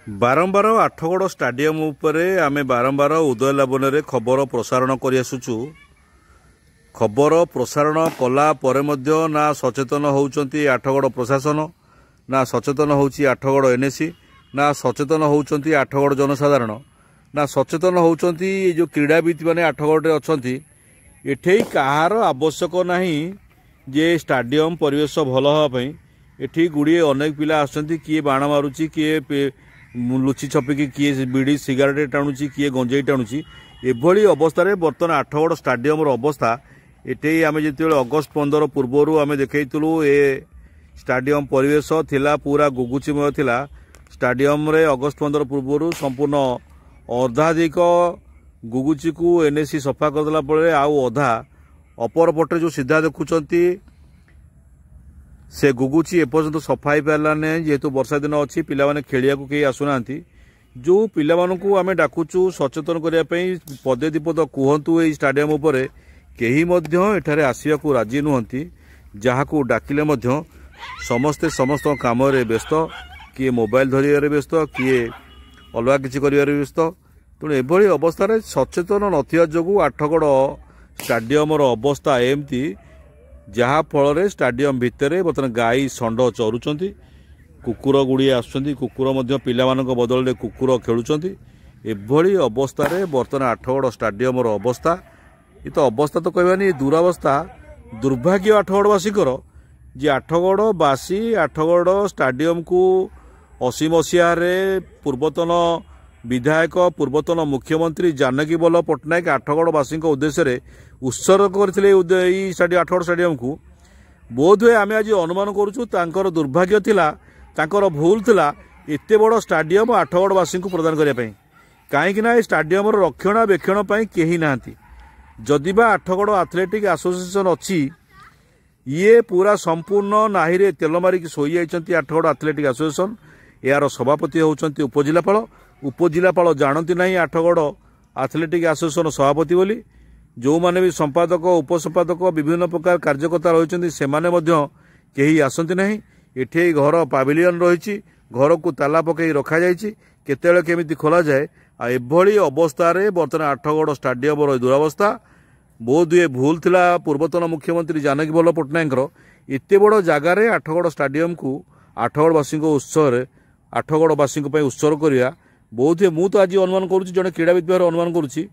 बारंबार आठगड़ स्टाडियम उपरे आमे बारंबार उदय लाबन खबर प्रसारण कर आसुचु। खबर प्रसारण कला परे मध्य ना सचेतन होउचंती आठगड़ प्रशासन, ना सचेतन होउची आठगड़ एनएसी, ना सचेतन होउचंती आठगड़ जनसाधारण, ना सचेतन होउचंती जो क्रीड़ाविद माने आठगड़ अछंती। एठे कहार आवश्यक नाही जे स्टाडियम परिवेश भल हवा पई। एठी गुड़िए अनेक पिला आसंती, किए बाण मारुची, किए लुचि छपिकी, किए बीड़ी सिगारेट टाणुची, किए गंजेई टाणुची। एभली अवस्था बर्तमान आठगड़ स्टाडियम अवस्था एटे आम जो अगस्ट 15 पूर्वर आम देखु ए स्टाडियम परिवेश थिला पूरा गुगुचिमय थिला। स्टाडियम रे अगस्ट 15 पूर्वर संपूर्ण अर्धाधिक गुगुची को एनएसी सफा करदेला पड़े आउ अधा अपर पटे जो सीधा देखुंत से गुगुची एपर्यंत सफा हो पारा ना, जेहेतु वर्षा दिन अच्छी पिला माने खेलिया को कहीं आसुना। जो पिला मानकु आमे डाकुचु सचेतन करने पदे दीपद कहतु ए स्टाडियम उपरे केही मध्य एठारे आसिया को राजी नुहंती। जहाकू डाकिले मध्य समस्ते समस्त काम रे व्यस्त, किए मोबाइल धरिबारे व्यस्त, किए अलग किछि करिबारे व्यस्त। तेणु एभली अवस्था सचेतन नथिया जोगु आठगड़ स्टाडियम अवस्था एमती, जहा फल स्टाडियम भितर बर्तमान गाई षंड चरुचंती, कुकुर गुड़िए आसुचंती, कुकुर मध्य पिला मानक बदल कुकुर खेलुचंती। एभली अवस्था बर्तमान आठगड़ स्टाडियम अवस्था ये तो अवस्था तो कहबानी दुरावस्था, दुर्भाग्य आठगड़वासीकर जे आठगड़वासी आठगड़ स्टाडियम को 80 मसीह पूर्वतन विधायक पूर्वतन मुख्यमंत्री जानकी बल्लभ पट्टनायक आठगड़वासी उद्देश्य उत्सर्ग करते आठगड़ स्टाडियम को। बोध हुए आम आज अनुमान करुचु दुर्भाग्य थिला, तांकर भूल थिला एते बड़ स्टाडियम आठगड़वासी को प्रदान करने। कहीं स्टाडियम रक्षणाबेक्षण केही नाहांती। जदिबा आठगड़ एथलेटिक एसोसिएशन अच्छी, ये पूरा संपूर्ण नाहीरे तेल मारिक शोई जाइछंती। आठगड़ एथलेटिक एसोसिएशन यार सभापति होउछंती उपजिलापाल। उपजिलापाल जानती नहीं आठगड़ एथलेटिक एसोसिएशन सभापति बोली। जो माने भी संपादक उपसंपादक विभिन्न प्रकार कार्यकर्ता रही से केही आसंती नहीं। एठे घर पाविलियन रही, घर को ताला पकई रखा जाइछि, केतेବେଳେ केमिति खोला जाए। आ एभली अवस्था बर्तमान आठगड़ स्टाडियम दुरावस्था। बोध हुए भूल थिला पूर्वतन मुख्यमंत्री जानकी बल्लभ पट्टनायक एते बड़ जगार आठगड़ स्टाडियम को आठगड़वासी उत्सव आठगड़वासी उत्सर्ग करवा। बोध हुए मुझे आज अनुमान करुच्ची, जड़े क्रीड़ाविद भाव अनुमान करुच्ची,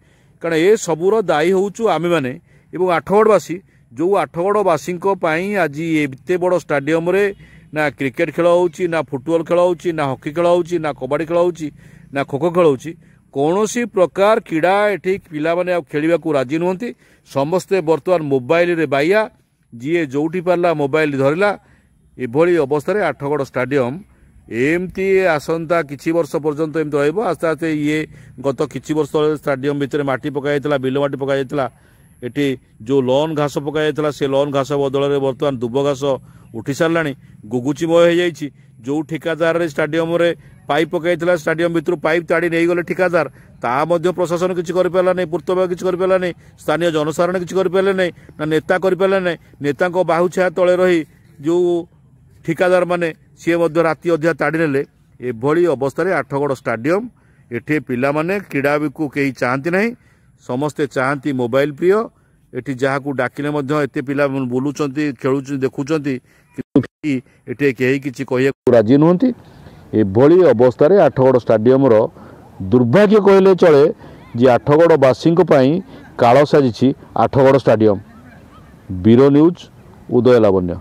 कारण ए सबूर दायी होचु आमे माने एवं आठगड़वासी। जो आठगड़वासी आज एते बड़ स्टाडियम रे ना क्रिकेट खेल होउची, ना फुटबॉल खेल होउची, ना हॉकी खेल होउची, ना कबड्डी खेल होउची, ना खो खो खेल होउची। कौनसी प्रकार क्रीड़ा एठी पिला माने खेलिबा को राजी नुहंती। समस्ते बर्तमान मोबाइल रे बाइया, जी जोठी पारला मोबाइल धरला। एभली अवस्था आठगड़ स्टाडियम एमती आसंता किछि वर्ष पर्यंत एमती रहइबो। आस्ते आस्ते ये गत किछि वर्ष स्टाडियम भितर माटी पका जायतला, बिल माटी पका जायतला। एठी जो लॉन घास पका जायतला से लॉन घास बदल रे बर्तमान दुब घास उठी सारलानी, गुगुचिमय हो जाइछि। जो ठिकादार स्टाडियम रे पाइप पकाइला, स्टाडियम भितर पाइप ताड़ी नहीं गले ठिकादार, ता मध्य प्रशासन किछि करि पारला नै, पूर्त विभाग किछि करि पारला नै, स्थानीय जनसाधारण किछि करि पारले नै, ना नेता करि पारले नै। नेताको बाहु छाया तळे रही जो ठिकादार माने सी मध्य राति अधिया ताड़ी नेले। एभली अवस्था आठगड़ स्टाडियम एठे पिला माने क्रीड़ा को केही चाहती नहीं, समस्ते चाहती मोबाइल प्रिय। एठी जहाकू डाकिले मध्य एते पिला बुलुचंती, खेलुचंती, देखुचंती, किंतु एठे केही किछि कहिया राजी नुहंती। एभली अवस्था आठगड़ स्टाडियम दुर्भाग्य कहले चले जे आठगड़वासी काल साजिछि आठगड़ स्टाडियम। ब्यूरो न्यूज, उदय लावण्य।